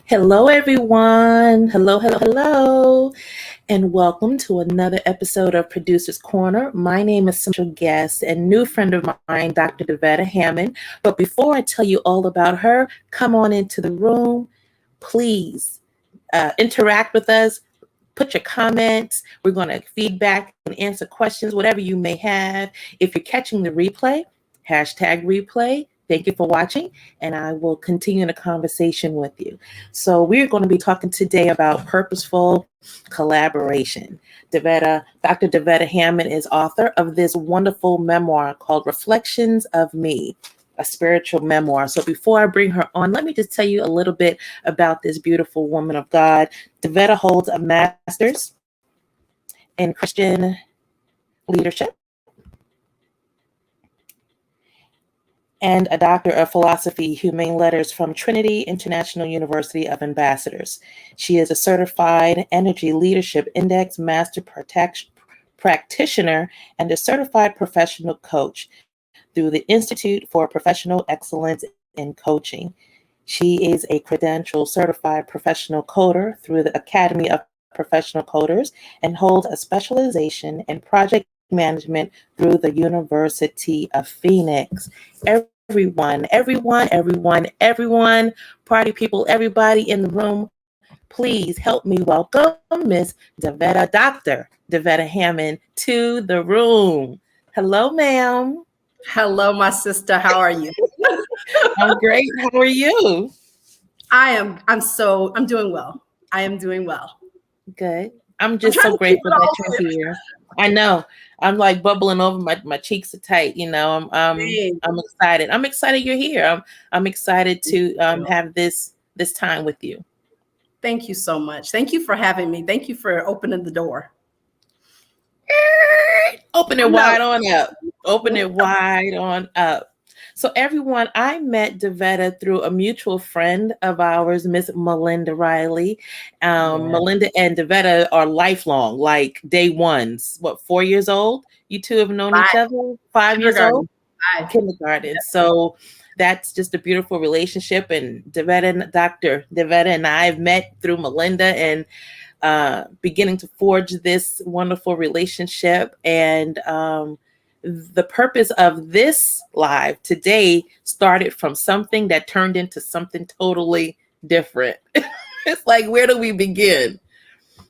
Hello, everyone. Hello, and welcome to another episode of Producer's Corner. My name is special guest and new friend of mine, Dr. Davetta Hammond. But before I tell you all about her, come on into the room. Please interact with us. Put your comments. We're going to feedback and answer questions, whatever you may have. If you're catching the replay, #replay. Thank you for watching, and I will continue the conversation with you. So we're going to be talking today about purposeful collaboration. Dr. Davetta Hammond is author of this wonderful memoir called Reflections of Me, a spiritual memoir. So before I bring her on, let me just tell you a little bit about this beautiful woman of God. Davetta holds a master's in Christian leadership and a Doctor of Philosophy, Humane Letters from Trinity International University of Ambassadors. She is a certified Energy Leadership Index Master Practitioner and a certified professional coach through the Institute for Professional Excellence in Coaching. She is a credentialed certified professional coder through the Academy of Professional Coders and holds a specialization in project management through the University of Phoenix. Everyone, party people, everybody in the room, please help me welcome Miss Davetta, Dr. Davetta Hammond to the room. Hello, ma'am. Hello, my sister. How are you? I'm great. How are you? I'm doing well. I am doing well. Good. I'm just so grateful that you're here. I know. I'm like bubbling over. My cheeks are tight. You know, I'm excited. I'm excited you're here. I'm excited to have this time with you. Thank you so much. Thank you for having me. Thank you for opening the door. Open it wide on up. Open it wide on up. So everyone, I met Davetta through a mutual friend of ours, Miss Melinda Riley. Melinda and Davetta are lifelong, like day ones. What, 4 years old? You two have known each other? 5 years old? Kindergarten. Yeah. So that's just a beautiful relationship. And Dr. Davetta and I have met through Melinda and beginning to forge this wonderful relationship. And the purpose of this live today started from something that turned into something totally different. It's like, where do we begin?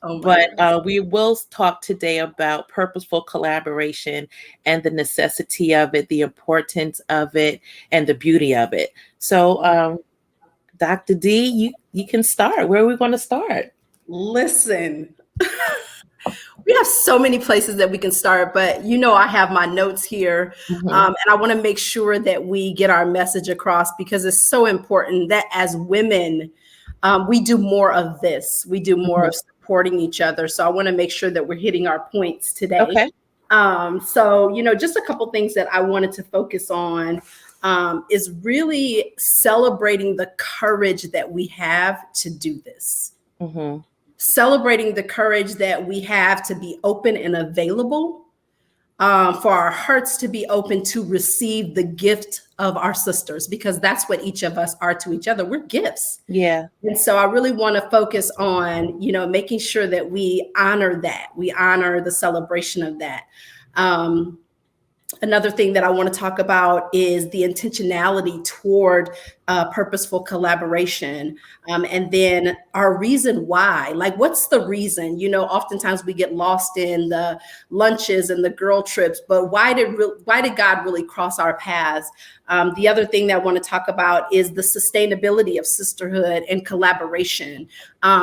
But we will talk today about purposeful collaboration and the necessity of it, the importance of it, and the beauty of it. So, Dr. D, you can start. Where are we going to start? Listen, we have so many places that we can start, but I have my notes here, and I want to make sure that we get our message across because it's so important that as women, we do more of this. We do more of supporting each other. So I want to make sure that we're hitting our points today. Okay. So, just a couple things that I wanted to focus on is really celebrating the courage that we have to do this. Celebrating the courage that we have to be open and available, for our hearts to be open to receive the gift of our sisters, because that's what each of us are to each other. We're gifts. Yeah. And so I really want to focus on, making sure that we honor that. We honor the celebration of that. Another thing that I want to talk about is the intentionality toward purposeful collaboration. And then our reason why, like, what's the reason? Oftentimes we get lost in the lunches and the girl trips, but why did God really cross our paths? The other thing that I want to talk about is the sustainability of sisterhood and collaboration.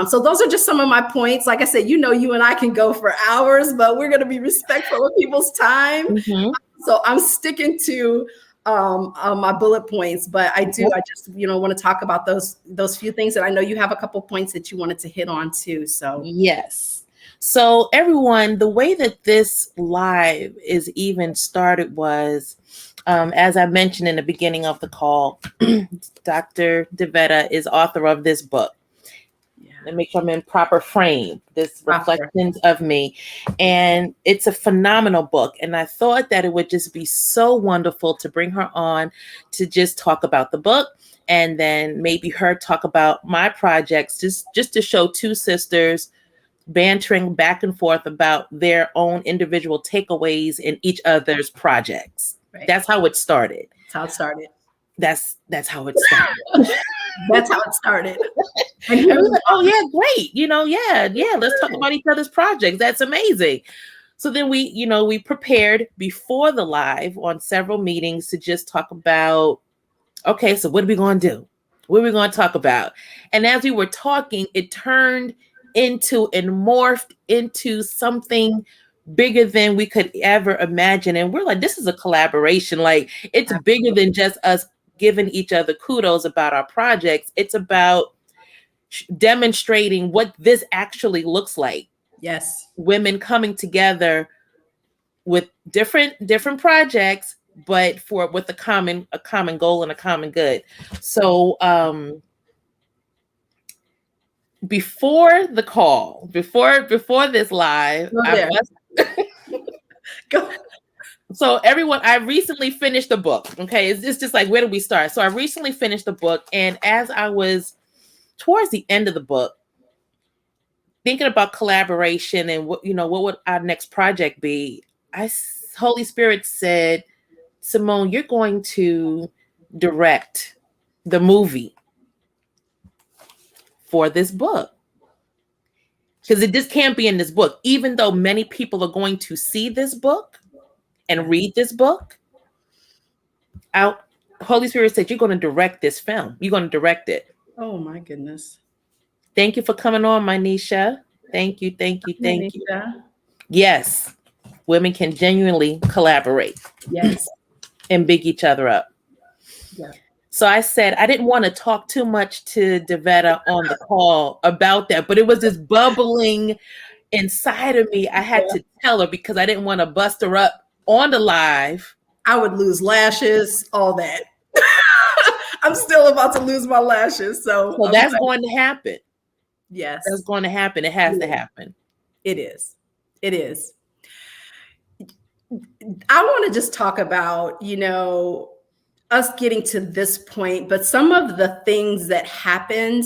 So those are just some of my points. Like I said, you and I can go for hours, but we're going to be respectful of people's time. So I'm sticking to my bullet points, but I just want to talk about those few things that I know you have a couple points that you wanted to hit on too. So yes. So everyone, the way that this live is even started was, as I mentioned in the beginning of the call, Dr. Davetta is author of this book. and make sure I'm in proper frame. This Proper. Reflections of Me. And it's a phenomenal book. And I thought that it would just be so wonderful to bring her on to just talk about the book, and then maybe her talk about my projects, just to show two sisters bantering back and forth about their own individual takeaways in each other's projects. Right. That's how it started. That's how it started. That's how it started. That's how it started. And he was like, oh yeah, great. Let's talk about each other's projects. That's amazing. So then we prepared before the live on several meetings to just talk about, okay, so what are we going to do? What are we going to talk about? And as we were talking, it turned into and morphed into something bigger than we could ever imagine. And we're like, this is a collaboration. Like, it's bigger than just us giving each other kudos about our projects. It's about demonstrating what this actually looks like. Yes. Women coming together with different projects, but with a common goal and a common good. So before the call, before this live, Go. So everyone, I recently finished the book. Okay, it's just like, where do we start? So I recently finished the book, and as I was towards the end of the book, thinking about collaboration and what would our next project be, Holy Spirit said, Simone, you're going to direct the movie for this book. Because it just can't be in this book. Even though many people are going to see this book and read this book, Holy Spirit said, you're going to direct this film. You're going to direct it. Oh my goodness. Thank you for coming on, my Nisha. Thank you. Yes. Women can genuinely collaborate. Yes. And big each other up. Yeah. So I said, I didn't want to talk too much to Davetta on the call about that, but it was this bubbling inside of me. I had to tell her because I didn't want to bust her up on the live. I would lose lashes, all that. I'm still about to lose my lashes. So that's going to happen. Yes. That's going to happen. It has to happen. It is. It is. I want to just talk about, us getting to this point, but some of the things that happened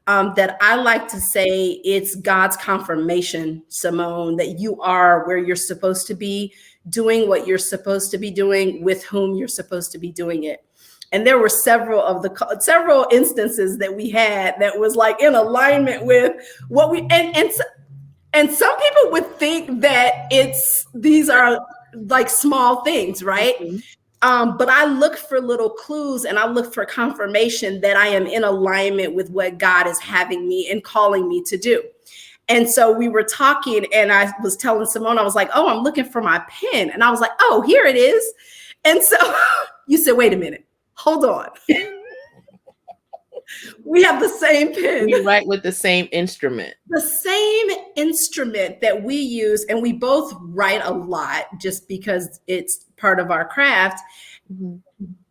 that I like to say, it's God's confirmation, Simone, that you are where you're supposed to be, doing what you're supposed to be doing, with whom you're supposed to be doing it. And there were several instances that we had that was like in alignment with what we, and some people would think that these are like small things, right? Mm-hmm. But I look for little clues and I look for confirmation that I am in alignment with what God is having me and calling me to do. And so we were talking and I was telling Simone, I was like, oh, I'm looking for my pen. And I was like, oh, here it is. And so you said, wait a minute, hold on. We have the same pen. We write with the same instrument. The same instrument that we use, and we both write a lot just because it's part of our craft. Mm-hmm.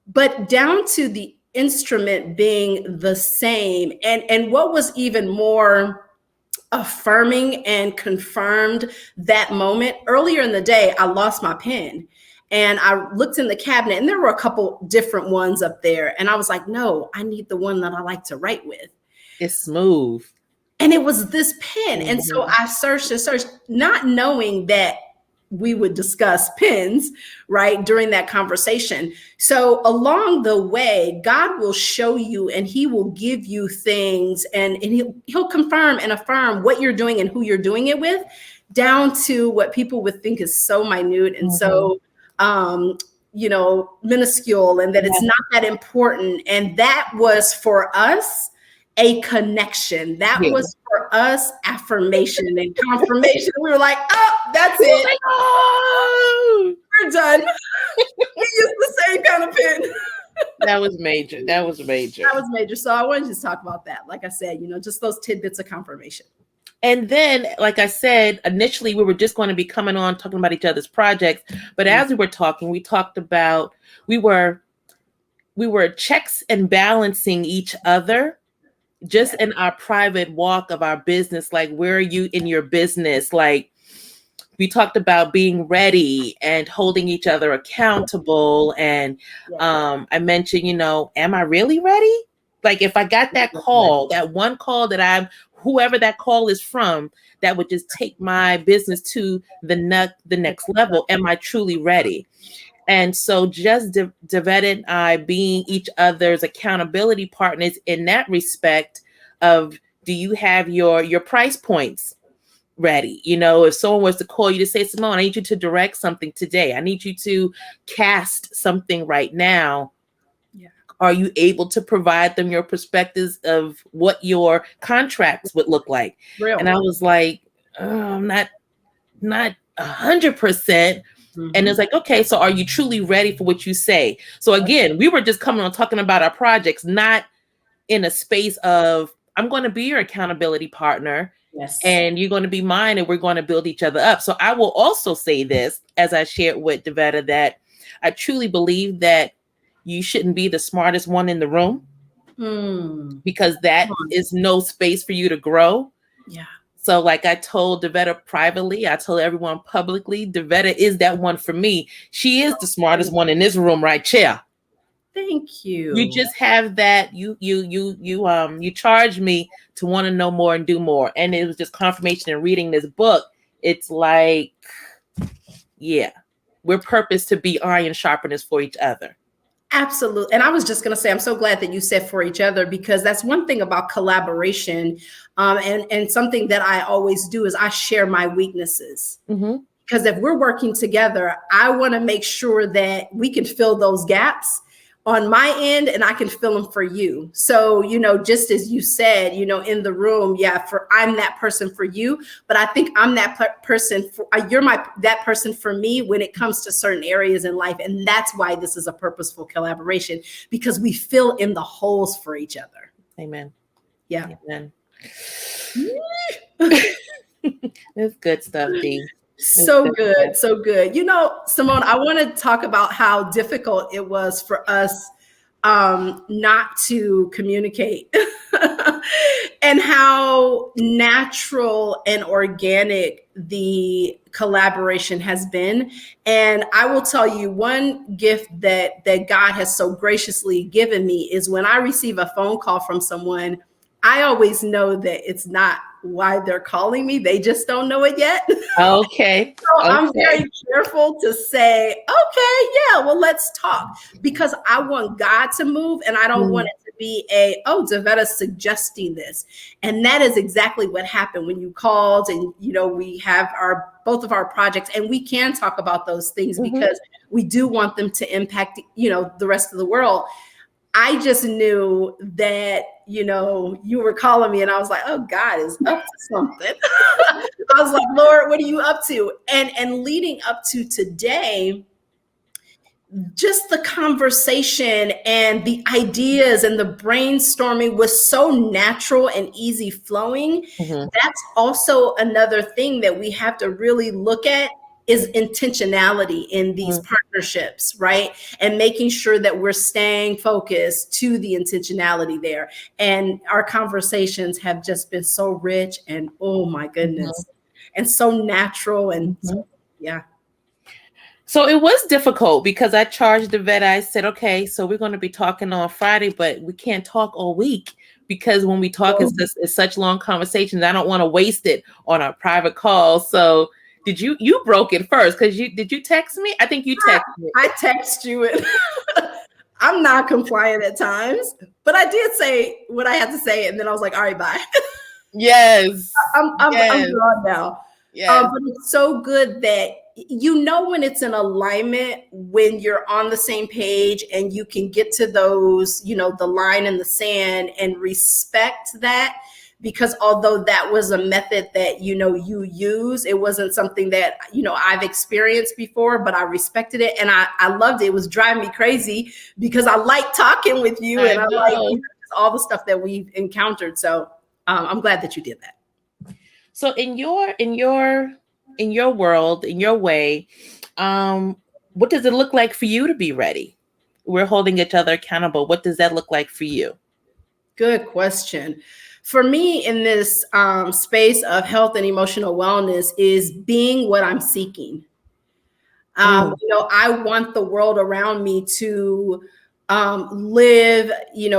But down to the instrument being the same. And what was even more affirming and confirmed that moment, earlier in the day, I lost my pen. And I looked in the cabinet and there were a couple different ones up there. And I was like, no, I need the one that I like to write with. It's smooth. And it was this pen. Mm-hmm. And so I searched, not knowing that we would discuss pens, right, during that conversation. So along the way, God will show you and he will give you things and he'll confirm and affirm what you're doing and who you're doing it with, down to what people would think is so minute and so minuscule, and that it's not that important. And that was for us a connection. That was for us affirmation and confirmation. We were like, oh, that's it. Like, oh, we're done. We used the same kind of pen. That was major. So I wanted to just talk about that. Like I said, just those tidbits of confirmation. And then, like I said, initially we were just going to be coming on talking about each other's projects. But as we were talking, we talked about, we were checks and balancing each other just in our private walk of our business, like where are you in your business? Like we talked about being ready and holding each other accountable. And I mentioned, am I really ready? Like if I got that call, that one call that whoever that call is from, that would just take my business to the next level. Am I truly ready? And so just Davetta and I being each other's accountability partners in that respect of, do you have your price points ready? If someone was to call you to say, Simone, I need you to direct something today. I need you to cast something right now. Yeah. Are you able to provide them your perspectives of what your contracts would look like? Really? And I was like, I'm not 100%. And it's like, okay, so are you truly ready for what you say? So again, we were just coming on talking about our projects, not in a space of, I'm going to be your accountability partner. Yes. And you're going to be mine, and we're going to build each other up. So I will also say this, as I shared with Davetta, that I truly believe that you shouldn't be the smartest one in the room, because that is no space for you to grow. Yeah. So like I told Davetta privately, I told everyone publicly, Davetta is that one for me. She is the smartest one in this room right here. Thank you. You just have that, you charge me to want to know more and do more. And it was just confirmation in reading this book. It's like, yeah, we're purposed to be iron sharpeners for each other. Absolutely. And I was just going to say, I'm so glad that you said for each other, because that's one thing about collaboration. And something that I always do is I share my weaknesses. Because if we're working together, I want to make sure that we can fill those gaps on my end, and I can fill them for you. So, just as you said, in the room, I'm that person for you, but I think I'm that person for, you're that person for me when it comes to certain areas in life. And that's why this is a purposeful collaboration, because we fill in the holes for each other. Amen. Yeah. Amen. It's good stuff, Dee. So good. So good. Simone, I want to talk about how difficult it was for us not to communicate and how natural and organic the collaboration has been. And I will tell you, one gift that God has so graciously given me is when I receive a phone call from someone, I always know that it's not why they're calling me. They just don't know it yet. Okay. So I'm very careful to say, okay, yeah, well, let's talk, because I want God to move, and I don't want it to be Davetta's suggesting this. And that is exactly what happened when you called, and, we have both of our projects, and we can talk about those things because we do want them to impact, the rest of the world. I just knew that, you were calling me, and I was like, oh, God is up to something. I was like, Lord, what are you up to? And leading up to today, just the conversation and the ideas and the brainstorming was so natural and easy flowing. That's also another thing that we have to really look at, is intentionality in these partnerships, right? And making sure that we're staying focused to the intentionality there. And our conversations have just been so rich and, oh my goodness, and so natural. And yeah. So it was difficult because I charged Davetta. I said, okay, so we're going to be talking on Friday, but we can't talk all week, because when we talk, it's such long conversations. I don't want to waste it on our private calls. So did you broke it first? Did you text me? I think you texted me. I text you it. I'm not compliant at times, but I did say what I had to say. And then I was like, all right, bye. Yes. I'm gone now. Yes. But it's so good that when it's in alignment, when you're on the same page and you can get to those, the line in the sand and respect that. Because although that was a method that, you use, it wasn't something that, I've experienced before, but I respected it. And I loved it. It was driving me crazy because I like talking with you, and I like all the stuff that we've encountered. So I'm glad that you did that. So in your world, in your way, what does it look like for you to be ready? We're holding each other accountable. What does that look like for you? Good question. For me, in this space of health and emotional wellness, is being what I'm seeking. I want the world around me to live,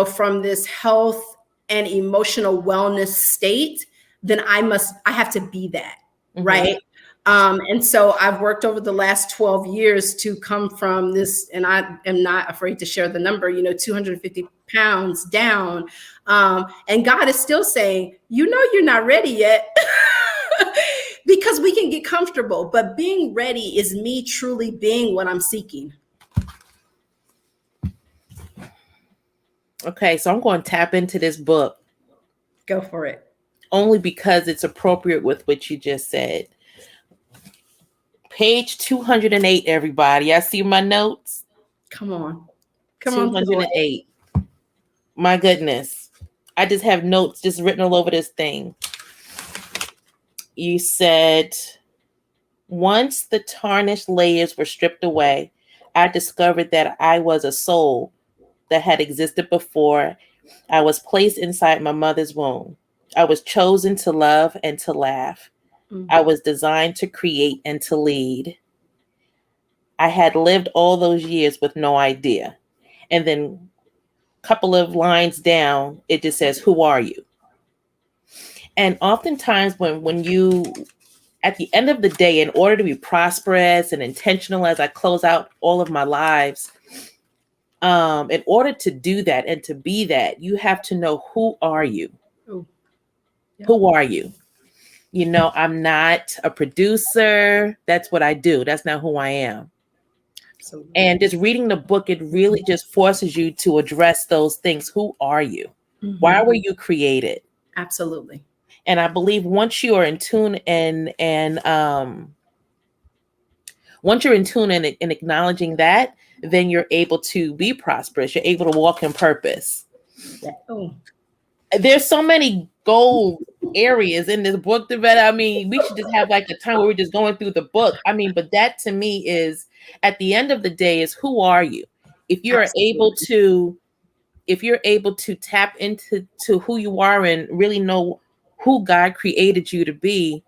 from this health and emotional wellness state. Then I have to be that, right? And so I've worked over the last 12 years to come from this, and I am not afraid to share the number, 250 pounds down. And God is still saying, you're not ready yet. Because we can get comfortable, but being ready is me truly being what I'm seeking. Okay, so I'm going to tap into this book. Go for it. Only because it's appropriate with what you just said. Page 208, everybody. I see my notes. Come on. 208. My goodness. I just have notes just written all over this thing. You said, once the tarnished layers were stripped away, I discovered that I was a soul that had existed before. I was placed inside my mother's womb. I was chosen to love and to laugh. I was designed to create and to lead. I had lived all those years with no idea. And then a couple of lines down, it just says, who are you? And oftentimes when you, at the end of the day, in order to be prosperous and intentional as I close out all of my lives, in order to do that and to be that, you have to know, who are you? Yeah. Who are you? I'm not a producer. That's what I do. That's not who I am. Absolutely. And just reading the book, it really just forces you to address those things. Who are you? Why were you created? Absolutely. And I believe once you are in tune and once you're in tune and acknowledging that, then you're able to be prosperous. You're able to walk in purpose. Oh. There's so many gold areas in this book, Davetta. I mean, we should just have like a time where we're just going through the book. I mean, but that to me is, at the end of the day, is who are you? If you're able to tap into who you are and really know who God created you to be,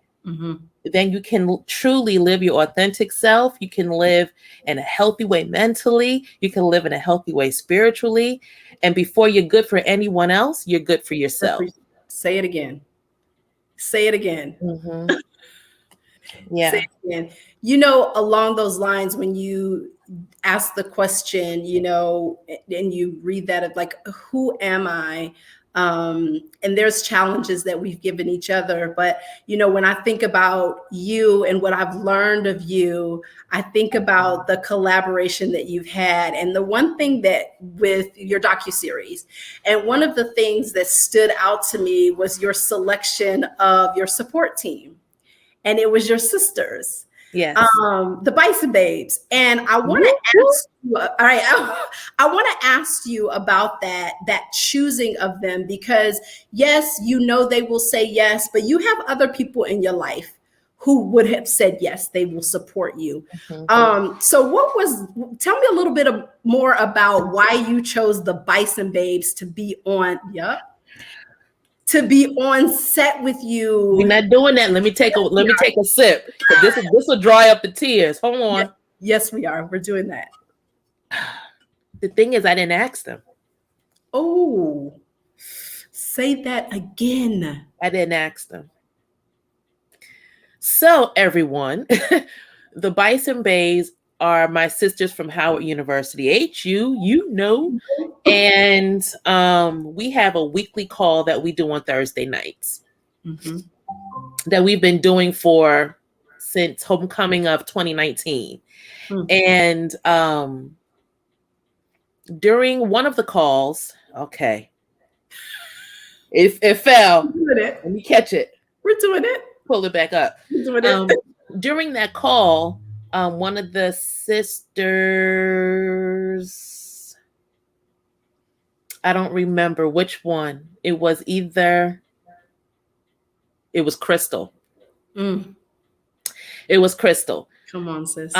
then you can truly live your authentic self. You can live in a healthy way mentally. You can live in a healthy way spiritually. And before you're good for anyone else, you're good for yourself. Say it again. Say it again. Yeah. Say it again. Along those lines, when you ask the question, and you read that of like, who am I? And there's challenges that we've given each other. But, when I think about you and what I've learned of you, I think about the collaboration that you've had. And the one thing that with your docuseries, and one of the things that stood out to me was your selection of your support team. And it was your sisters. Yes. The Bison Bays. And I want to ask you, all right, I want to ask you about that choosing of them, because yes, they will say yes, but you have other people in your life who would have said yes, they will support you. So tell me a little bit more about why you chose the Bison Babes to be on, to be on set with you. We're not doing that. Let me take a sip. This will dry up the tears. Hold on. Yes, we are. We're doing that. The thing is, I didn't ask them. Oh, say that again. I didn't ask them. So everyone, the Bison Bays are my sisters from Howard University, HU, and we have a weekly call that we do on Thursday nights that we've been doing since homecoming of 2019. And during one of the calls, okay, it fell. Let me catch it. We're doing it. Pull it back up. During that call, one of the sisters, I don't remember which one. It was Crystal. It was Crystal. Come on, sis.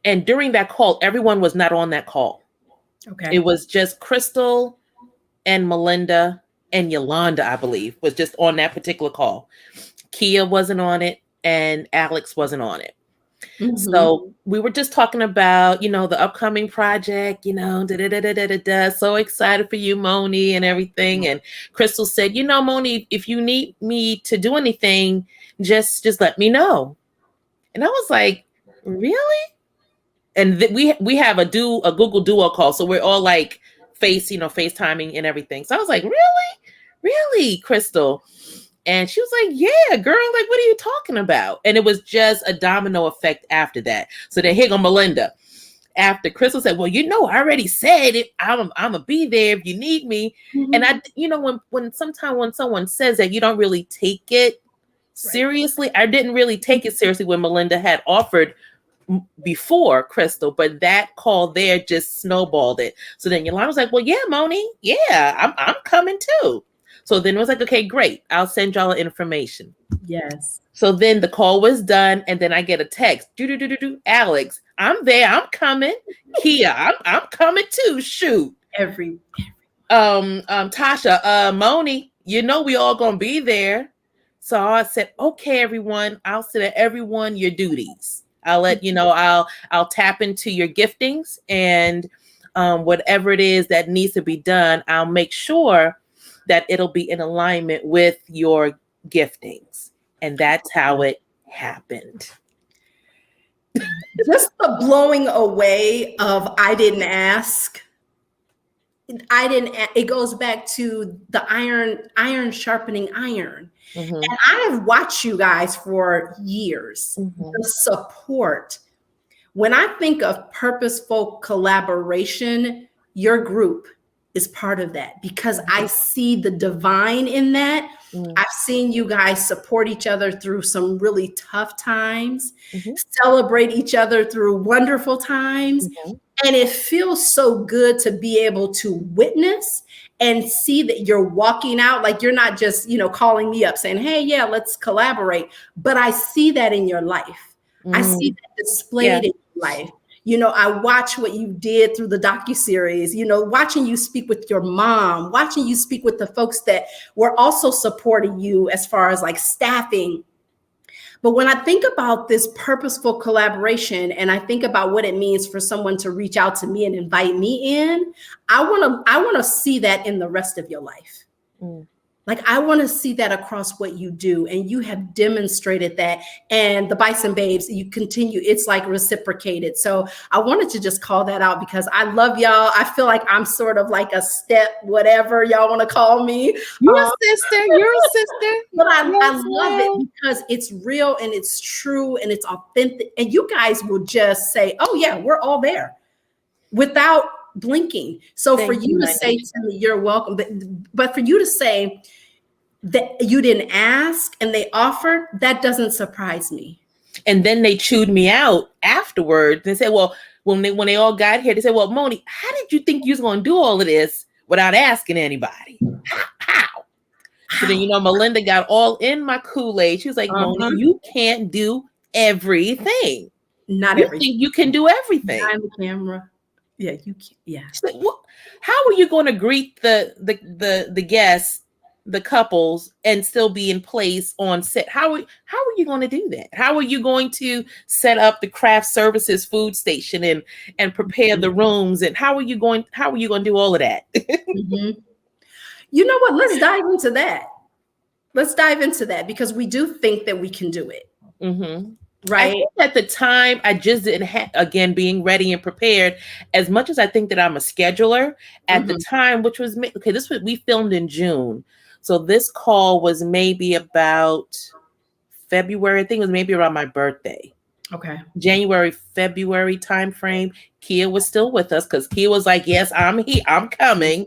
And during that call, everyone was not on that call. Okay. It was just Crystal and Melinda and Yolanda, I believe, was just on that particular call. Kia wasn't on it and Alex wasn't on it. So we were just talking about, the upcoming project, so excited for you, Moni, and everything. And Crystal said, Moni, if you need me to do anything, just let me know. And I was like, really? And we have a Google Duo call, so we're all like FaceTiming and everything. So I was like, really, Crystal? And she was like, yeah, girl, like, what are you talking about? And it was just a domino effect after that. So then here go Melinda. After Crystal said, well, I already said it. I'm gonna be there if you need me. And I, when someone says that, you don't really take it seriously. I didn't really take it seriously when Melinda had offered before Crystal, but that call there just snowballed it. So then Yolanda was like, well, yeah, Moni, yeah, I'm coming too. So then it was like, okay, great. I'll send y'all information. Yes. So then the call was done, and then I get a text. Alex, I'm there. I'm coming. Kia, I'm coming too. Shoot. Tasha, Moni, we all gonna be there. So I said, okay, everyone. I'll send everyone your duties. I'll let I'll tap into your giftings, and whatever it is that needs to be done, I'll make sure that it'll be in alignment with your giftings. And that's how it happened. Just the blowing away of I didn't ask. It goes back to the iron sharpening iron. And I have watched you guys for years. The support. When I think of purposeful collaboration, your group is part of that, because I see the divine in that. I've seen you guys support each other through some really tough times, celebrate each other through wonderful times. And it feels so good to be able to witness and see that you're walking out, like you're not just, calling me up saying, hey, yeah, let's collaborate. But I see that in your life. I see that displayed in your life. I watch what you did through the docuseries, watching you speak with your mom, watching you speak with the folks that were also supporting you as far as like staffing. But when I think about this purposeful collaboration, and I think about what it means for someone to reach out to me and invite me in, I want to see that in the rest of your life. Like, I want to see that across what you do. And you have demonstrated that. And the Bison Babes, you continue, it's like reciprocated. So I wanted to just call that out because I love y'all. I feel like I'm sort of like a step, whatever y'all want to call me. You're a sister. But I love it because it's real and it's true and it's authentic. And you guys will just say, oh yeah, we're all there without blinking. So for you to say to me, you're welcome, but for you to say that you didn't ask and they offered, that doesn't surprise me. And then they chewed me out afterwards. They said, well, when they all got here, they said, well, Moni, how did you think you was going to do all of this without asking anybody? How? So then, Melinda got all in my Kool-Aid. She was like, Moni, you can't do everything. Not everything. You think you can do everything. Behind the camera. Yeah, you can. Yeah. Like, how are you going to greet the guests, the couples, and still be in place on set? How are you going to do that? How are you going to set up the craft services food station and prepare the rooms? And how are you going to do all of that? You know what? Let's dive into that. Because we do think that we can do it. Right. I think at the time, I just didn't have, again, being ready and prepared. As much as I think that I'm a scheduler at the time, which was, we filmed in June. So this call was maybe about February. I think it was maybe around my birthday. Okay. January, February timeframe. Kia was still with us because Kia was like, yes, I'm here. I'm coming.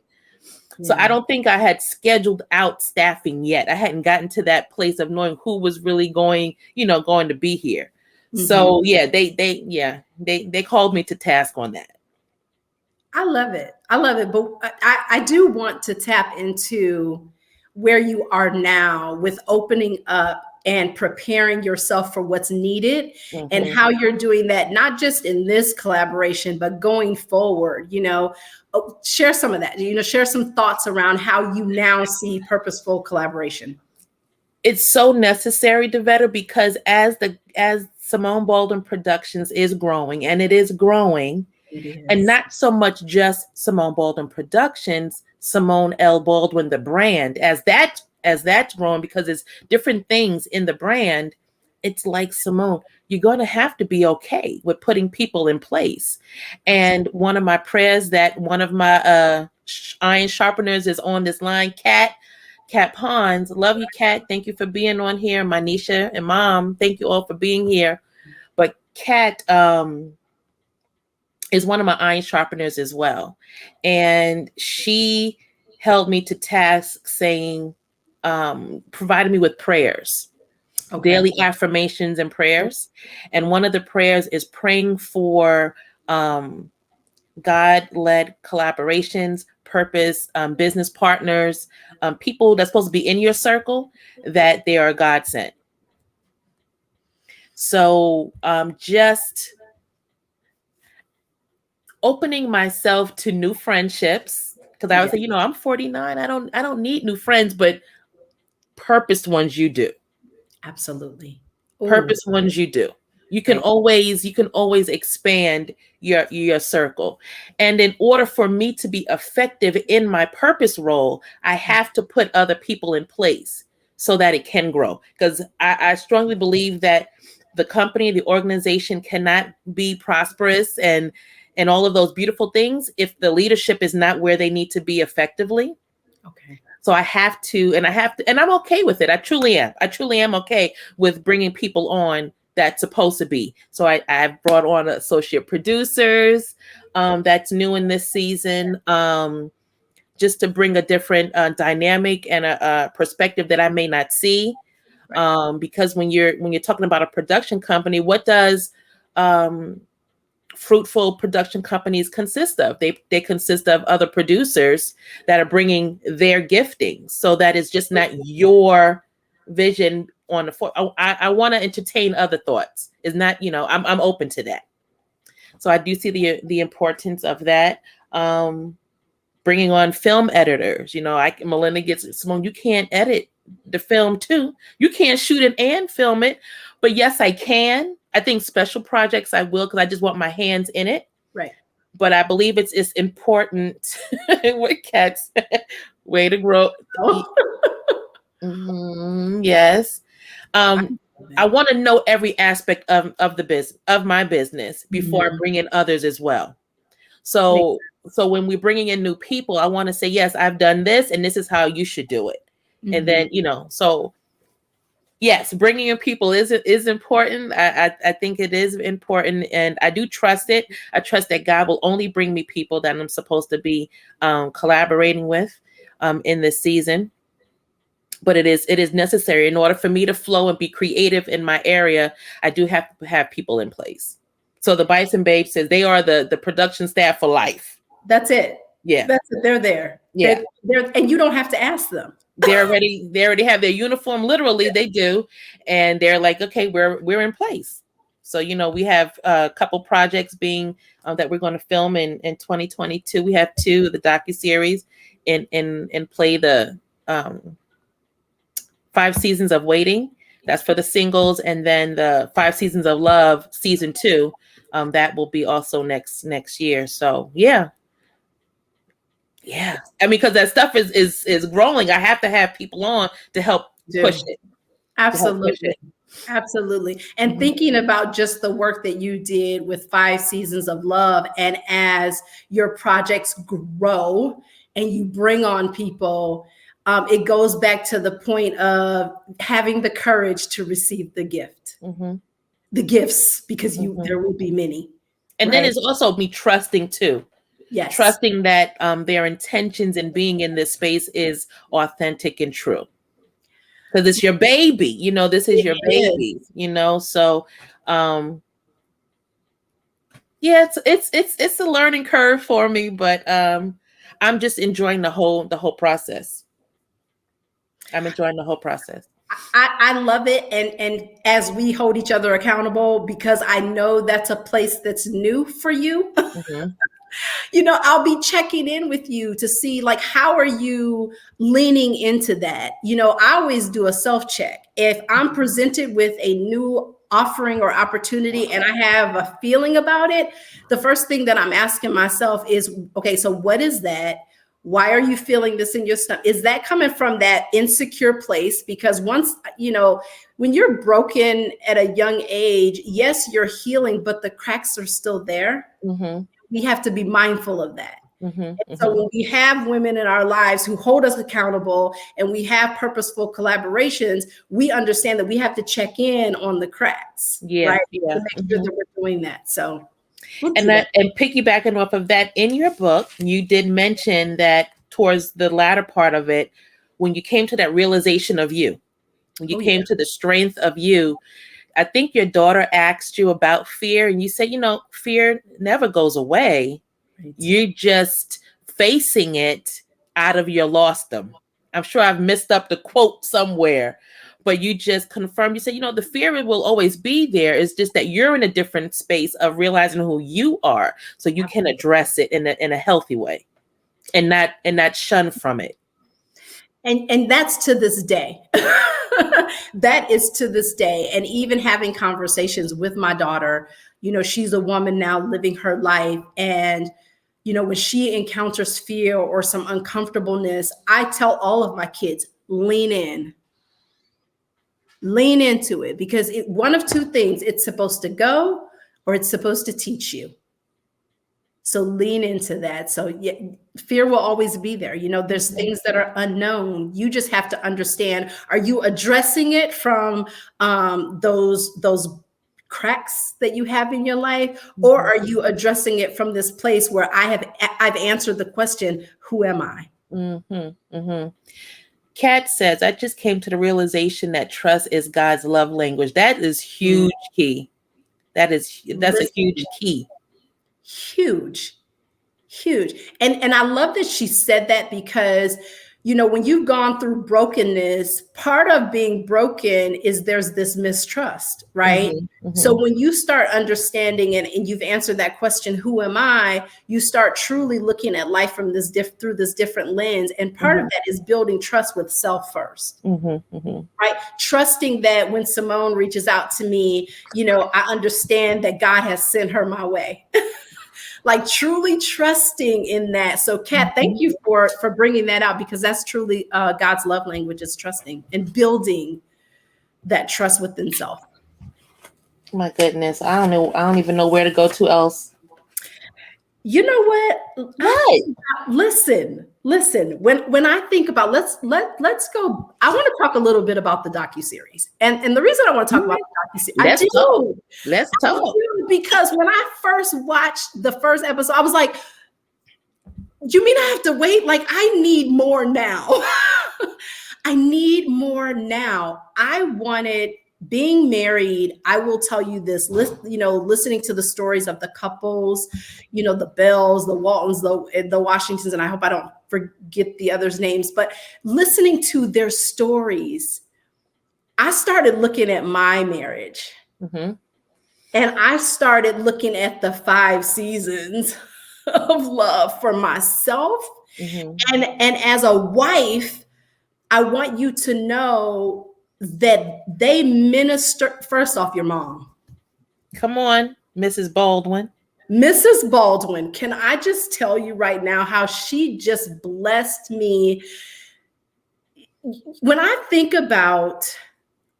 So I don't think I had scheduled out staffing yet. I hadn't gotten to that place of knowing who was really going to be here. So yeah, they called me to task on that. I love it. But I do want to tap into where you are now with opening up and preparing yourself for what's needed, and Mm-hmm. how you're doing that, not just in this collaboration, but going forward, share some of that, share some thoughts around how you now see purposeful collaboration. It's so necessary, Davetta, because as Simone Baldwin Productions is growing, and it is growing, It is. and not so much just Simone Baldwin Productions, Simone L. Baldwin, the brand, as that's growing, because it's different things in the brand. It's like, Simone, you're going to have to be okay with putting people in place. And one of my prayers, that one of my iron sharpeners is on this line, Kat Pons. Love you, Kat. Thank you for being on here. Manisha and Mom, thank you all for being here. But Kat is one of my iron sharpeners as well. And she held me to task, saying, provided me with prayers, daily affirmations and prayers. And one of the prayers is praying for God-led collaborations, purpose, business partners, people that's supposed to be in your circle, that they are God sent. So just opening myself to new friendships, because I would say, I'm 49. I don't need new friends, but purpose ones you do. Absolutely. Purpose ones you do. You can always expand your circle. And in order for me to be effective in my purpose role, I have to put other people in place so that it can grow. Because I strongly believe that the company, the organization cannot be prosperous and all of those beautiful things if the leadership is not where they need to be effectively. Okay. So I have to, and I'm okay with it. I truly am okay with bringing people on that's supposed to be. So I've brought on associate producers that's new in this season, just to bring a different dynamic and a perspective that I may not see. Because when you're talking about a production company, what does fruitful production companies consist of? They consist of other producers that are bringing their gifting, so that is just not your vision on the floor. I want to entertain other thoughts. Is not, I'm open to that. So I do see the importance of that. Bringing on film editors. Melinda gets, Simone, you can't edit the film too. You can't shoot it and film it. But yes, I can. I think special projects I will, because I just want my hands in it. Right. But I believe it's important. With cats, way to grow. Yes. I want to know every aspect of the business, of my business, before I bring in others as well. So when we're bringing in new people, I want to say, yes, I've done this, and this is how you should do it. And then, so yes, bringing in people is important. I think it is important, and I do trust it. I trust that God will only bring me people that I'm supposed to be collaborating with in this season. But it is necessary in order for me to flow and be creative in my area. I do have to have people in place. So the Bison Bays says they are the production staff for life. That's it. Yeah. That's it. They're there. Yeah. They're, and you don't have to ask them. They already have their uniform. Literally, they do. And they're like, okay, we're in place. So, we have a couple projects being that we're going to film in 2022. We have 2, the docuseries and play the 5 Seasons of Waiting. That's for the singles. And then the 5 Seasons of Love, season 2, that will be also next year. So yeah. Yeah. I mean, because that stuff is growing. I have to have people on to help push it. Absolutely. Absolutely. And thinking about just the work that you did with 5 Seasons of Love, and as your projects grow and you bring on people, it goes back to the point of having the courage to receive the gift, the gifts, because there will be many. And then it's also me trusting too. Yes. Trusting that their intentions in being in this space is authentic and true. Because it's your baby, this is your baby, so yeah, it's a learning curve for me, but I'm just enjoying the whole process. I'm enjoying the whole process. I love it. And as we hold each other accountable, because I know that's a place that's new for you. Mm-hmm. I'll be checking in with you to see, like, how are you leaning into that? I always do a self-check. If I'm presented with a new offering or opportunity and I have a feeling about it, the first thing that I'm asking myself is, okay, so what is that? Why are you feeling this in your stomach? Is that coming from that insecure place? Because once, when you're broken at a young age, yes, you're healing, but the cracks are still there. Mm-hmm. We have to be mindful of that. Mm-hmm. And Mm-hmm. so when we have women in our lives who hold us accountable and we have purposeful collaborations, we understand that we have to check in on the cracks, Yeah, right? yeah. To make sure that we're doing that. So we'll do And that. and piggybacking off of that, in your book, you did mention that towards the latter part of it, when you came to that realization of you, when you Oh, came yeah. to the strength of you, I think your daughter asked you about fear, and you said, fear never goes away. Right. You're just facing it out of your lostdom. I'm sure I've messed up the quote somewhere, but you just confirmed. You said, the fear will always be there. It's just that you're in a different space of realizing who you are, so you can address it in a healthy way, and not shun from it. And that's to this day. That is to this day. And even having conversations with my daughter, she's a woman now living her life. And, when she encounters fear or some uncomfortableness, I tell all of my kids, lean into it, because one of two things, it's supposed to go or it's supposed to teach you. So lean into that. So yeah, fear will always be there. There's things that are unknown. You just have to understand, are you addressing it from those cracks that you have in your life, or are you addressing it from this place where I've answered the question, who am I? Mm-hmm, mm-hmm. Kat says, I just came to the realization that trust is God's love language. That is huge key. That's a huge key. Huge. And I love that she said that, because when you've gone through brokenness, part of being broken is there's this mistrust, right? Mm-hmm, mm-hmm. So when you start understanding and you've answered that question, who am I? You start truly looking at life from through this different lens. And part of that is building trust with self first. Mm-hmm, mm-hmm. Right? Trusting that when Simone reaches out to me, I understand that God has sent her my way. Like truly trusting in that. So Kat, thank you for bringing that out, because that's truly God's love language, is trusting and building that trust within self. My goodness. I don't know. I don't even know where to go to else. You know what? What? Listen. When I think about, let's go. I want to talk a little bit about the docuseries. And the reason I want to talk about the docuseries, Let's talk. Because when I first watched the first episode, I was like, you mean I have to wait? Like, I need more now. I need more now. I wanted, being married, I will tell you this, listening to the stories of the couples, the Bells, the Waltons, the Washingtons, and I hope I don't forget the others' names, but listening to their stories, I started looking at my marriage. Mm-hmm. And I started looking at the 5 seasons of love for myself. Mm-hmm. And as a wife, I want you to know that they minister. First off, your mom. Come on, Mrs. Baldwin. Mrs. Baldwin, can I just tell you right now how she just blessed me? When I think about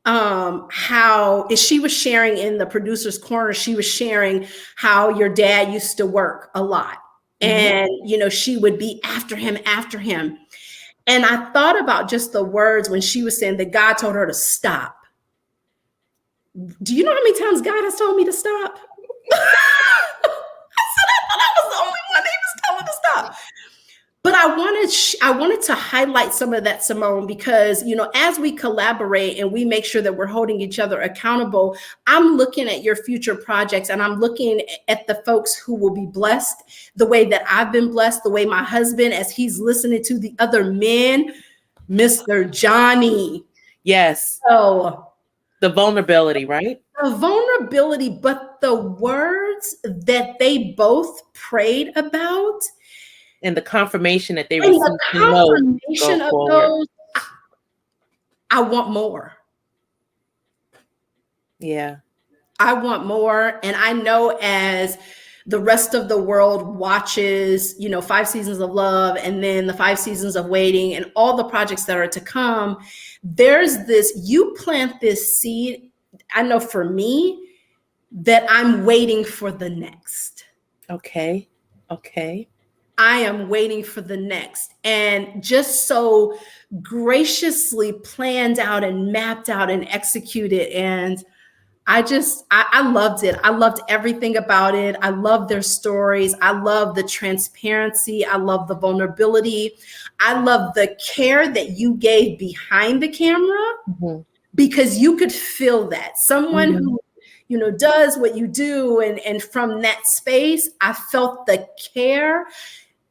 how she was sharing in the producer's corner, she was sharing how your dad used to work a lot. Mm-hmm. And, she would be after him. And I thought about just the words when she was saying that God told her to stop. Do you know how many times God has told me to stop? I thought I was the only one that he was telling to stop. But I wanted to highlight some of that, Simone, because, as we collaborate and we make sure that we're holding each other accountable, I'm looking at your future projects, and I'm looking at the folks who will be blessed the way that I've been blessed, the way my husband, as he's listening to the other men, Mr. Johnny, Yes. So The vulnerability, right? the vulnerability, but the words that they both prayed about And the confirmation that they and the received to know, confirmation go of forward. those, I want more. Yeah. I want more. And I know as the rest of the world watches, 5 seasons of love and then the 5 seasons of waiting and all the projects that are to come, there's this, you plant this seed. I know for me that I'm waiting for the next. Okay. Okay. I am waiting for the next. And just so graciously planned out and mapped out and executed. And I loved it. I loved everything about it. I love their stories. I love the transparency. I love the vulnerability. I love the care that you gave behind the camera Mm-hmm. because you could feel that. Someone Mm-hmm. who, does what you do. And from that space, I felt the care.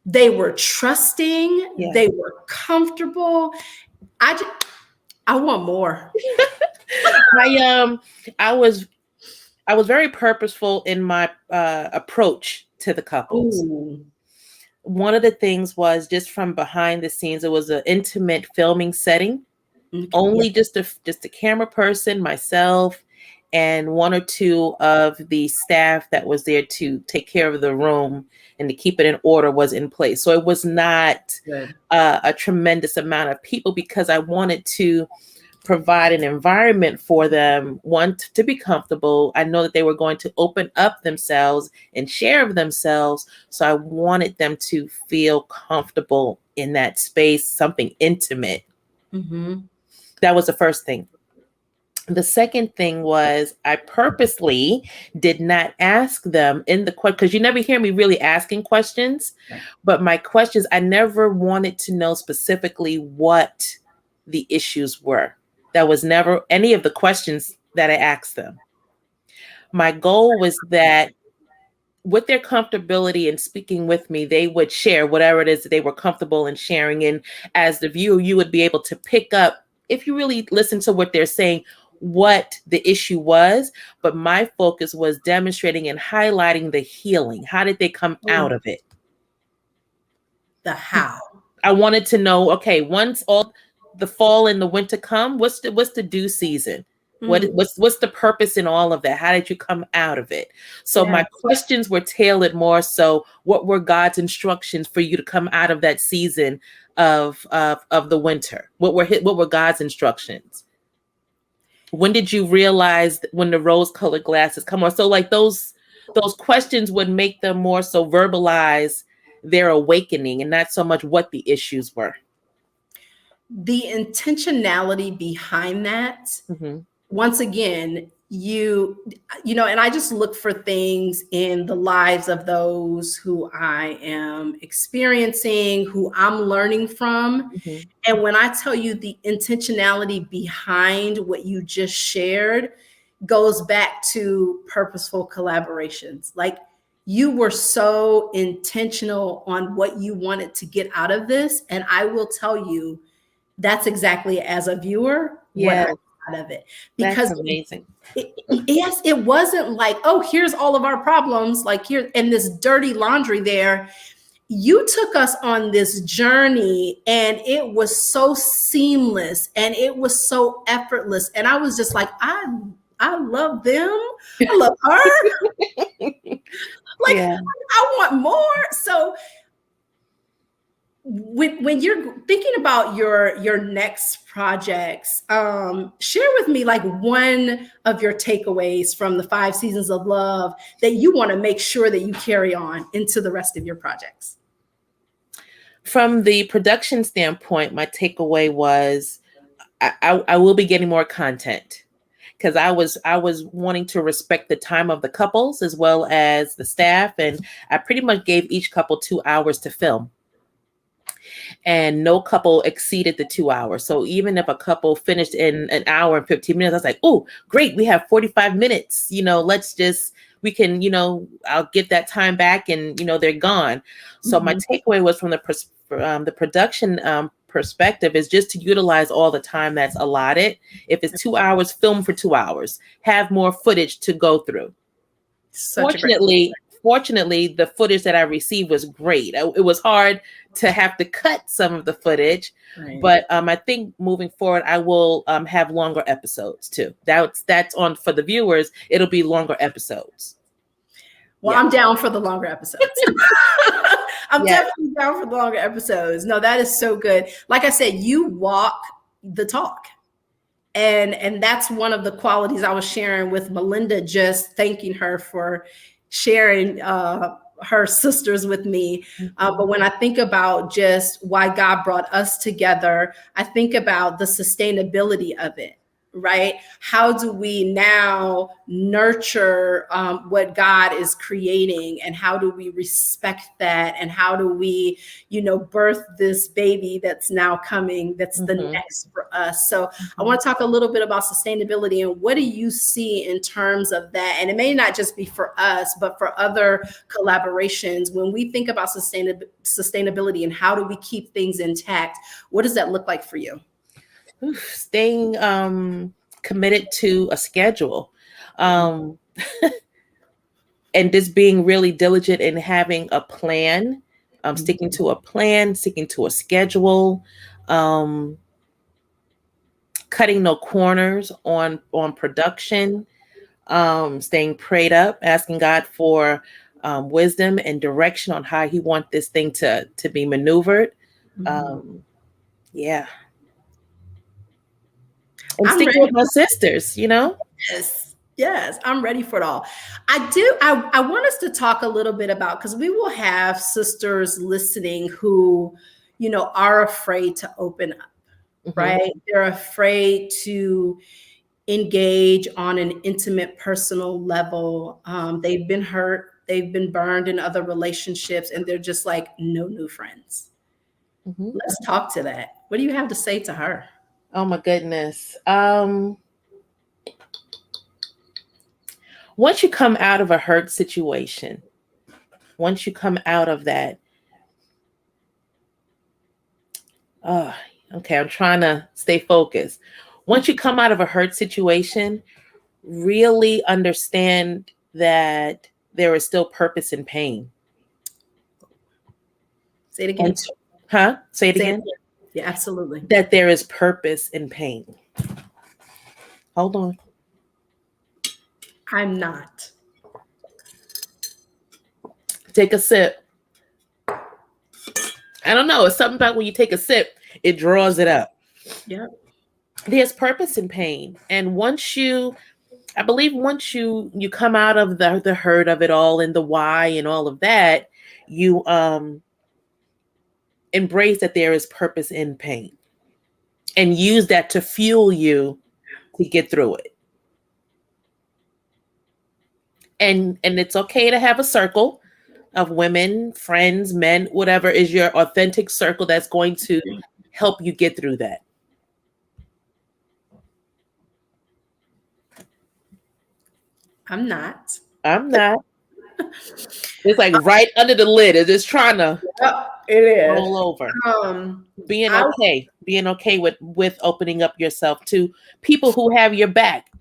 They were trusting. Yeah. They were comfortable. I want more. I was very purposeful in my approach to the couples. Ooh. One of the things was just from behind the scenes, it was an intimate filming setting. Okay. Only just a camera person, myself, and one or two of the staff that was there to take care of the room and to keep it in order was in place. So it was not a tremendous amount of people because I wanted to provide an environment for them, one, to be comfortable. I know that they were going to open up themselves and share of themselves. So I wanted them to feel comfortable in that space, something intimate. Mm-hmm. That was the first thing. The second thing was I purposely did not ask them in the question, because you never hear me really asking questions, but my questions, I never wanted to know specifically what the issues were. That was never any of the questions that I asked them. My goal was that with their comfortability in speaking with me, they would share whatever it is that they were comfortable in sharing. And as the viewer, you would be able to pick up, if you really listen to what they're saying, what the issue was. But my focus was demonstrating and highlighting the healing. How did they come out of it? The how. I wanted to know, okay, once all the fall and the winter come, what's the due season? What's the purpose in all of that? How did you come out of it? So my questions were tailored more so what were God's instructions for you to come out of that season of the winter? What were God's instructions? When did you realize when the rose-colored glasses come on? So like those questions would make them more so verbalize their awakening and not so much what the issues were. The intentionality behind that, Mm-hmm. once again, and I just look for things in the lives of those who I am experiencing, who I'm learning from. Mm-hmm. And when I tell you the intentionality behind what you just shared goes back to purposeful collaborations. Like you were so intentional on what you wanted to get out of this. And I will tell you, that's exactly as a viewer what I got out of it. Because that's amazing. Yes, it wasn't like, oh, here's all of our problems, like here and this dirty laundry there. You took us on this journey and it was so seamless and it was so effortless. And I was just like, I love them. I love her. I want more. So when you're thinking about your next projects, share with me like one of your takeaways from the 5 seasons of love that you want to make sure that you carry on into the rest of your projects. From the production standpoint, my takeaway was I will be getting more content because I was wanting to respect the time of the couples as well as the staff, and I pretty much gave each couple 2 hours to film. And no couple exceeded the 2 hours. So even if a couple finished in an hour and 15 minutes, I was like, oh, great, we have 45 minutes. We can, I'll get that time back and, they're gone. So my takeaway was from the production perspective is just to utilize all the time that's allotted. If it's 2 hours, film for 2 hours, have more footage to go through. Fortunately, the footage that I received was great. It was hard to have to cut some of the footage, but I think moving forward, I will have longer episodes too. That's on for the viewers. It'll be longer episodes. Well, yeah. I'm down for the longer episodes. I'm definitely down for the longer episodes. No, that is so good. Like I said, you walk the talk. And that's one of the qualities I was sharing with Melinda, just thanking her for sharing her sisters with me. But when I think about just why God brought us together, I think about the sustainability of it. Right? How do we now nurture what God is creating, and how do we respect that, and how do we, birth this baby that's now coming, that's the next for us. So I want to talk a little bit about sustainability, and what do you see in terms of that? And it may not just be for us, but for other collaborations. When we think about sustainability and how do we keep things intact, what does that look like for you? Staying committed to a schedule, and just being really diligent in having a plan, sticking to a plan, sticking to a schedule, cutting no corners on production, staying prayed up, asking God for wisdom and direction on how He wants this thing to be maneuvered. Yeah. And sticking with my sisters, Yes, I'm ready for it all. I want us to talk a little bit about, because we will have sisters listening who, are afraid to open up, right? They're afraid to engage on an intimate, personal level. They've been hurt, they've been burned in other relationships, and they're just like, no new friends. Let's talk to that. What do you have to say to her? Oh my goodness. Once you come out of a hurt situation, once you come out of that, okay, I'm trying to stay focused. Once you come out of a hurt situation, really understand that there is still purpose in pain. Say it again. Say it again. Yeah, absolutely. That there is purpose in pain. Hold on. I'm not. Take a sip. I don't know. It's something about when you take a sip, it draws it up. Yeah. There's purpose in pain. And once you come out of the hurt of it all and the why and all of that, you embrace that there is purpose in pain and use that to fuel you to get through it. And it's okay to have a circle of women, friends, men, whatever is your authentic circle that's going to help you get through that. I'm not. It's like right under the lid. It's just trying to it is roll over. Being okay with opening up yourself to people who have your back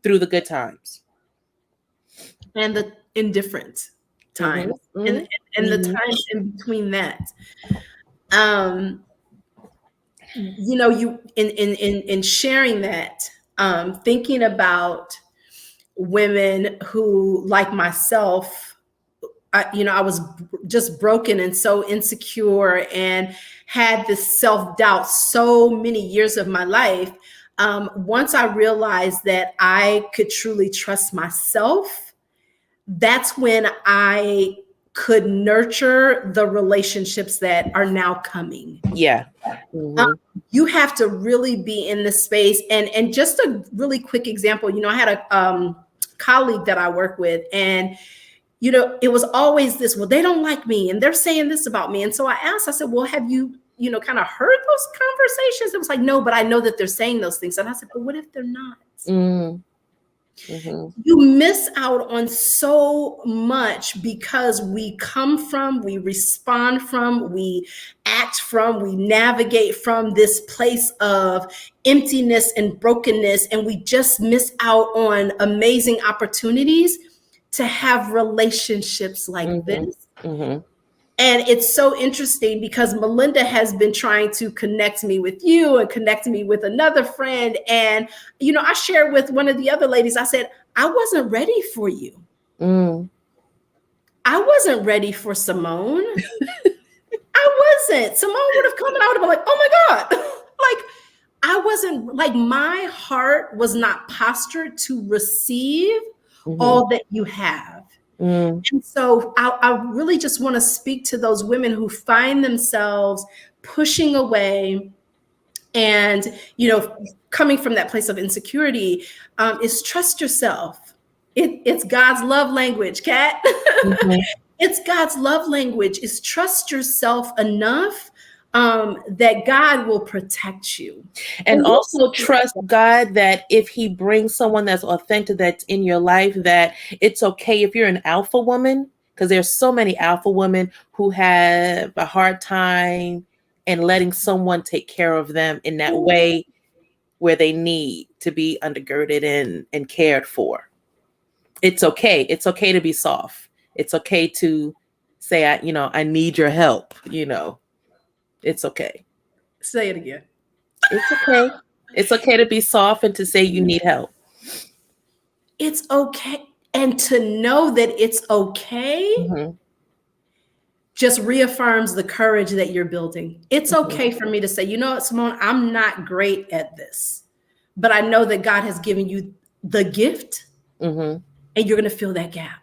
through the good times and the indifferent times, and the times in between that. You in sharing that, thinking about women who, like myself, I was just broken and so insecure and had this self-doubt so many years of my life. Once I realized that I could truly trust myself, that's when I could nurture the relationships that are now coming. Yeah. You have to really be in the space. And just a really quick example, I had a colleague that I work with, and it was always this, well, they don't like me and they're saying this about me. And so I asked, I said, well, have you, kind of heard those conversations? It was like, no, but I know that they're saying those things. And I said, but what if they're not? You miss out on so much because we come from, we respond from, we act from, we navigate from this place of emptiness and brokenness, and we just miss out on amazing opportunities to have relationships like this. And it's so interesting because Melinda has been trying to connect me with you and connect me with another friend. And, you know, I shared with one of the other ladies, I said, I wasn't ready for you. I wasn't ready for Simone. I wasn't. Simone would have come and I would have been like, oh my God. Like, I wasn't, like, my heart was not postured to receive all that you have. And so I really just want to speak to those women who find themselves pushing away and, you know, coming from that place of insecurity, is trust yourself. It's God's love language, Kat. It's God's love language is trust yourself enough that God will protect you. And also trust God that if he brings someone that's authentic, that's in your life, that it's okay if you're an alpha woman, because there's so many alpha women who have a hard time in letting someone take care of them in that way where they need to be undergirded and cared for. It's okay. It's okay to be soft. It's okay to say, I need your help, It's okay. Say it again. It's okay. It's okay to be soft and to say you need help. It's okay. And to know that it's okay just reaffirms the courage that you're building. It's okay for me to say, you know what, Simone, I'm not great at this, but I know that God has given you the gift and you're going to fill that gap.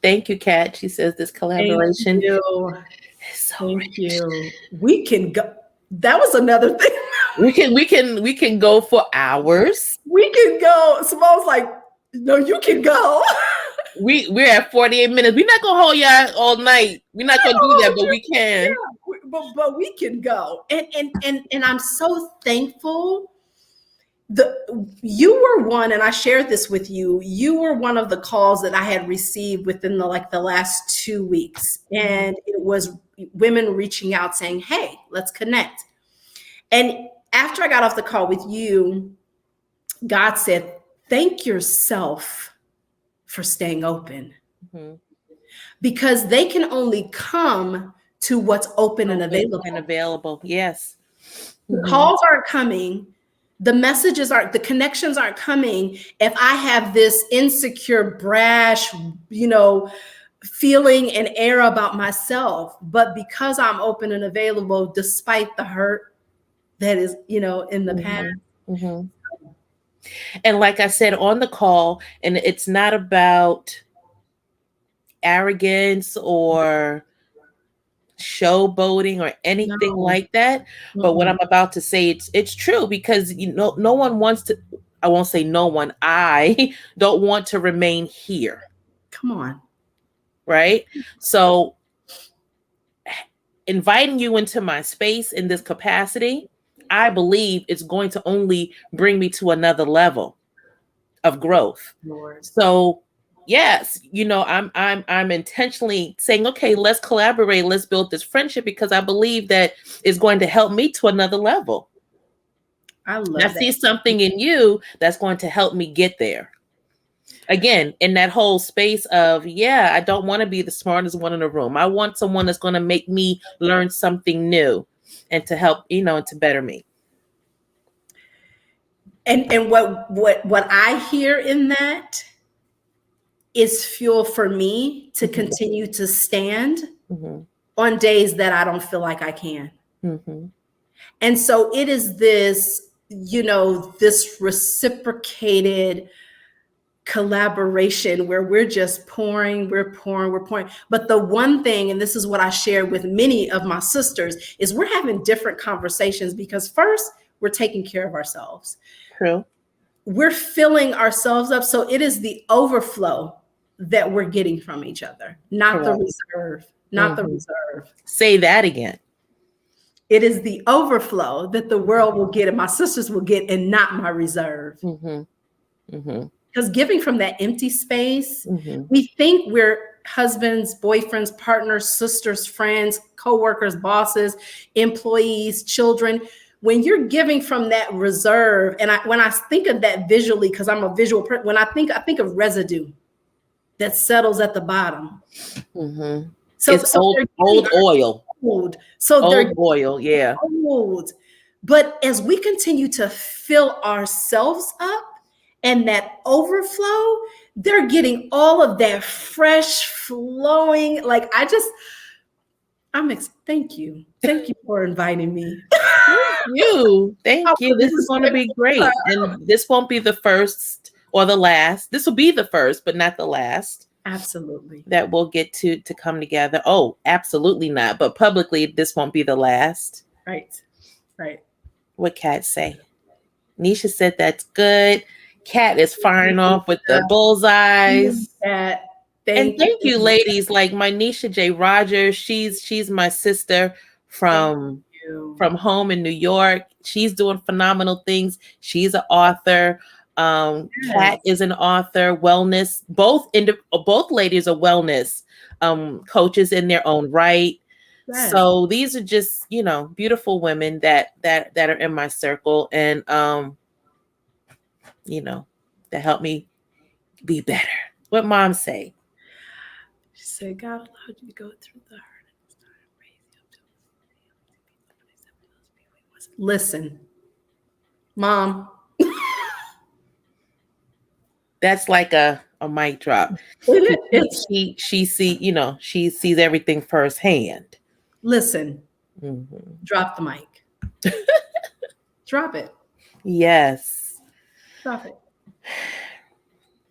Thank you, Kat. She says this collaboration. Thank you. Thank you. We can go. That was another thing. we can go for hours. We can go. Simone's like, no, you can go. We're at 48 minutes. We're not gonna hold y'all all night. We're not gonna do that, but we can. Yeah, but we can go. And I'm so thankful. You were one, and I shared this with you. You were one of the calls that I had received within the last 2 weeks, and it was women reaching out saying, "Hey, let's connect." And after I got off the call with you, God said, "Thank yourself for staying open, because they can only come to what's open and available." Yes, the calls aren't coming. The messages aren't, the connections aren't coming if I have this insecure, brash, feeling and air about myself. But because I'm open and available, despite the hurt that is, in the past. And like I said on the call, and it's not about arrogance or showboating or anything like that. But what I'm about to say, it's true, because no one wants to, I won't say no one, I don't want to remain here. Come on. Right? So inviting you into my space in this capacity, I believe it's going to only bring me to another level of growth. Lord. So yes, I'm intentionally saying, okay, let's collaborate. Let's build this friendship, because I believe that it's going to help me to another level. I love that. I see something in you that's going to help me get there. Again, in that whole space of, I don't want to be the smartest one in the room. I want someone that's going to make me learn something new and to help, to better me. And what I hear in that is fuel for me to continue to stand on days that I don't feel like I can. And so it is this, this reciprocated collaboration where we're just pouring. But the one thing, and this is what I share with many of my sisters, is we're having different conversations, because first, we're taking care of ourselves. True. We're filling ourselves up. So it is the overflow that we're getting from each other, not the reserve, not the reserve. Say that again. It is the overflow that the world will get and my sisters will get, and not my reserve. Because giving from that empty space, we think we're husbands, boyfriends, partners, sisters, friends, coworkers, bosses, employees, children. When you're giving from that reserve, and when I think of that visually, because I'm a visual person, when I think of residue that settles at the bottom. So it's old oil. They're oil, yeah. Old. But as we continue to fill ourselves up and that overflow, they're getting all of that fresh flowing. Like thank you. Thank you for inviting me. Thank you. This is going to be great. And this won't be the first or the last. This will be the first, but not the last. Absolutely. That we'll get to come together. Oh, absolutely not. But publicly, this won't be the last. Right. What Kat say? Nisha said that's good. Kat is firing off with the bullseyes. Thank you, ladies. Like my Nisha J. Rogers, she's my sister from home in New York. She's doing phenomenal things. She's an author. Kat is an author, wellness. Both ladies are wellness coaches in their own right. Yes. So these are just, beautiful women that are in my circle, and that help me be better. What Mom say? She said, God allowed you to go through the hurt. Listen, Mom. That's like a mic drop. She sees everything firsthand. Listen, drop the mic. Drop it. Yes. Drop it.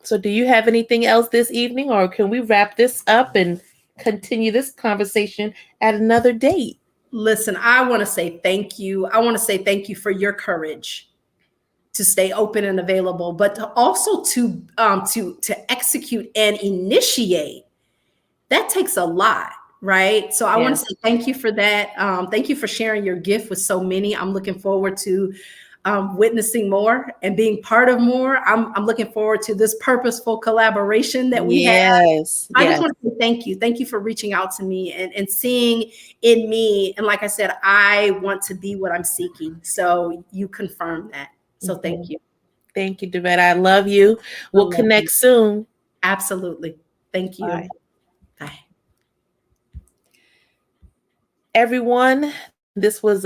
So do you have anything else this evening, or can we wrap this up and continue this conversation at another date? Listen, I want to say thank you. I want to say thank you for your courage to stay open and available, but to also to execute and initiate. That takes a lot, right? So I want to say thank you for that. Thank you for sharing your gift with so many. I'm looking forward to witnessing more and being part of more. I'm looking forward to this purposeful collaboration that we have. I just want to say thank you. Thank you for reaching out to me and seeing in me. And like I said, I want to be what I'm seeking. So you confirm that. So thank you. Thank you, Davetta. I love you. We'll connect soon. Absolutely. Thank you. Bye. Bye. Everyone, this was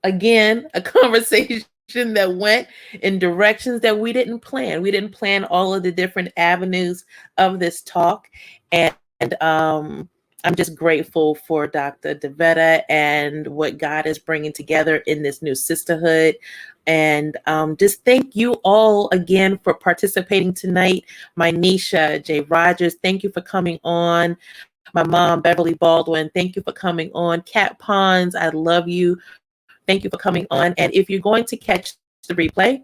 again a conversation that went in directions that we didn't plan. We didn't plan all of the different avenues of this talk. And I'm just grateful for Dr. Davetta and what God is bringing together in this new sisterhood. And just thank you all again for participating tonight. My Nisha J. Rogers, thank you for coming on. My mom, Beverly Baldwin, thank you for coming on. Kat Pons, I love you. Thank you for coming on. And if you're going to catch the replay,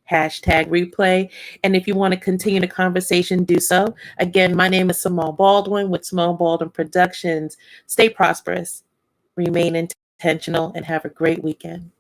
#replay. And if you want to continue the conversation, do so. Again, my name is Simone Baldwin with Simone Baldwin Productions. Stay prosperous, remain intentional, and have a great weekend.